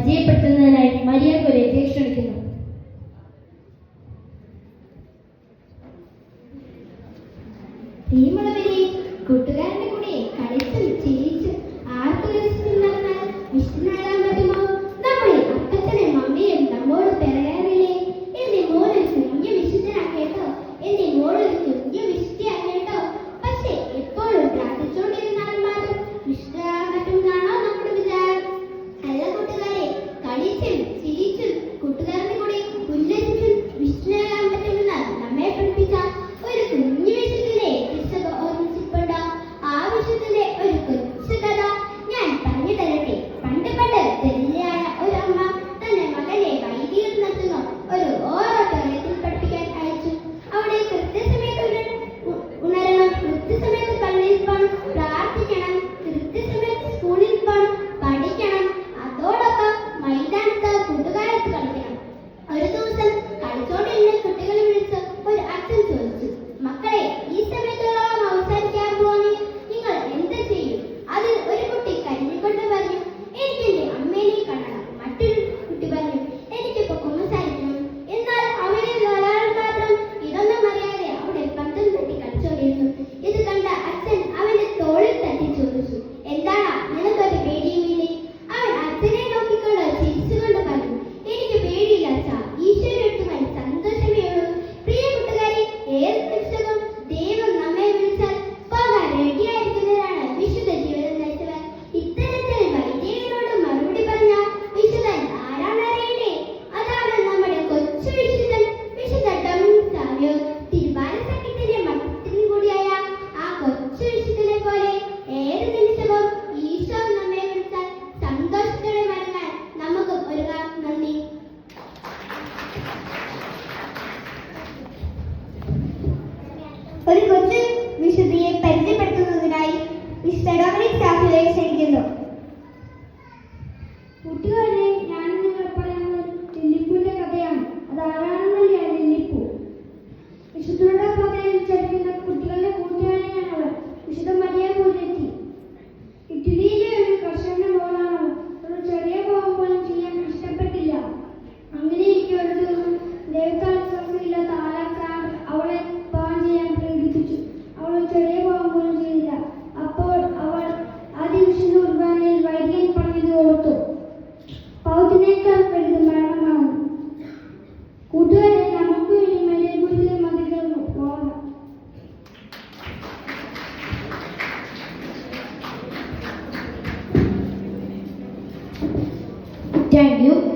പരിചയപ്പെടുത്തുന്നതിനായി Maria കൊരേറ്റെ ക്ഷണിക്കുന്നു. കൂട്ടുകാരന്റെ കൂടെ കളിച്ചും ചിരിച്ചും ആർത്തുരസിച്ചും നടന്നാൽ വിഷ്ണു നേടാൻ പറ്റുമോ? നമ്മുടെ അപ്പച്ചനും മമ്മിയും നമ്മോട് പറയാറില്ലേ, എന്റെ മോളൊരു കുഞ്ഞു വിശുദ്ധനാക്കേട്ടോ, എന്റെ മോളൊരു കുഞ്ഞു വിശുദ്ധിയാക്കേട്ടോ. പക്ഷെ എപ്പോഴും പ്രാർത്ഥിച്ചുകൊണ്ടിരുന്നാൽ മാത്രം വിശുദ്ധനാകാൻ പറ്റുമെന്നാണോ നമ്മുടെ വിചാരം? അല്ല കൂട്ടുകാരെ, കളിച്ചും ചിരിച്ചും കൂട്ടുകാരന്റെ കൂടെ ഉല്ലസിച്ചും വിഷ്ണുനാകാൻ പറ്റുമെന്ന് നമ്മെ പഠിപ്പിച്ച ഒരു കുഞ്ഞു വിശുദ്ധനെ ഓർമ്മിച്ചിട്ടുണ്ടോ? ആ വിശുദ്ധന്റെ ഒരു കൊച്ചു കഥ ഞാൻ പറഞ്ഞു തരട്ടെ. പണ്ട് ദരിദ്രയായ ഒരു അമ്മ തന്റെ മകനെ വൈദ്യുതി നടത്തുന്ന ഒരു ഓരോട്ടോറിയത്തിൽ പഠിപ്പിക്കാൻ അയച്ചു. അവിടെ കൃത്യസമയത്ത് ഉണരണം, കൃത്യസമയത്ത് പള്ളിയിൽ പോകണം, പ്രാർത്ഥിക്കണം, കൃത്യസമയത്ത് സ്കൂളിൽ പോകണം, പഠിക്കണം, അതോടൊപ്പം മൈതാനത്ത് കൂട്ടുകാരത്ത് കളിക്കണം. ഒരു ദിവസം കളിച്ചോണ്ടിരുന്ന കുട്ടികളെ വിളിച്ച് ഒരു അച്ഛൻ ചോദിച്ചു, മക്കളെ, ഈ സമയത്തോളം അവസാനിക്കാൻ പോവാണ്, നിങ്ങൾ എന്ത് ചെയ്യും? അതിൽ ഒരു കുട്ടി കരഞ്ഞുകൊണ്ട് പറഞ്ഞു, എനിക്ക് എന്റെ അമ്മേനെ കാണണം. മറ്റൊരു കുട്ടി പറഞ്ഞു, എനിക്കിപ്പോ കുമ്പസാരിക്കണം. എന്നാൽ അവരിൽ ഒരാൾ മാത്രം ഇതൊന്നും അറിയാതെ അവിടെ പന്തം തട്ടി കളിച്ചോണ്ടിരുന്നു. ഇത് കണ്ട അച്ഛൻ അവന്റെ തോളിൽ തട്ടി ചോദിച്ചു, എന്താണ് നിനക്കൊരു പേടിയുമില്ലേ? അവൻ അച്ഛനെ നോക്കിക്കൊണ്ട് ചിരിച്ചുകൊണ്ട് പറഞ്ഞു, എനിക്ക് പേടിയില്ല അച്ഛാ, ഈശ്വരത്തുമായി സന്തോഷമേ ഉള്ളൂ. പ്രിയ കൂട്ടുകാരെ, ഏത് നിമിഷവും ദൈവം നമ്മെ വിളിച്ചാൽ പോകാൻ റെഡിയായിരിക്കുന്നവരാണ് വിശുദ്ധ ജീവിതം നയിച്ചവർ. ഇത്തരത്തിൽ വൈദികരോട് മറുപടി പറഞ്ഞ വിശുദ്ധൻ ആരാന്നറിയില്ലേ? അതാണ് നമ്മുടെ കൊച്ചു വിശുദ്ധൻ, വിശുദ്ധ ഡൊമിനിക് സാവിയോ. തിരുവാന സഖ്യത്തിന്റെ മധ്യസ്ഥൻ കൂടിയായ ആ കൊച്ചു വിശുദ്ധനെ പോലെ ഏത് നിമിഷവും ഈശോ നമ്മെ വിളിച്ചാൽ സന്തോഷത്തോടെ മടങ്ങാൻ നമുക്കും ഒരുങ്ങാം. നന്ദി. ഒരു കൊച്ചു വിശുദ്ധിയെ പരിചയപ്പെടുത്തുന്നതിനായി മിസ്റ്റർ ഡൊമിനിക് സാവിയോയെ ക്ഷണിക്കുന്നു. കൂട്ടുകാരെ, ഞാൻ നിങ്ങൾ പറയുന്നത് ലില്ലിപ്പൂവിന്റെ കഥയാണ്. അത് ആരാണെന്നല്ലേ ലില്ലിപ്പൂ? വിശുദ്ധരുടെ കഥയിൽ ചരിക്കുന്ന കുട്ടികളുടെ കൂട്ടുകാരിയാണ് അവൾ. വിശുദ്ധ മരിയ കൊരേറ്റെ. ഇറ്റലിയിലെ ഒരു കർഷകന്റെ മോളാണ് അവൾ. ഒരു ചെറിയ പാവം പോലും ചെയ്യാൻ ഇഷ്ടപ്പെട്ടില്ല. അങ്ങനെയിരിക്കെ ഒരു ദിവസം ദൈവത്താൽ സ്വർഗ്ഗമില്ലാത്ത ആലക്കാർ അവളെ പാവം ചെയ്യാൻ പ്രേരിപ്പിച്ചു. അവൾ ഒരു ചെറിയ പാവം പോലും ചെയ്തില്ല. അപ്പോൾ അവൾ അതിവിശുദ്ധ കുർബാനയിൽ വൈദികൻ പറഞ്ഞത് ഓർത്തു, പാവത്തിനേക്കാൾ വലുത് മരണമാണ്. കൂട്ടുകാരെ, നമുക്ക് ഇനി മരിയ ഗുരുവിന്റെ മതിലുകൾ പോകണം. Thank you.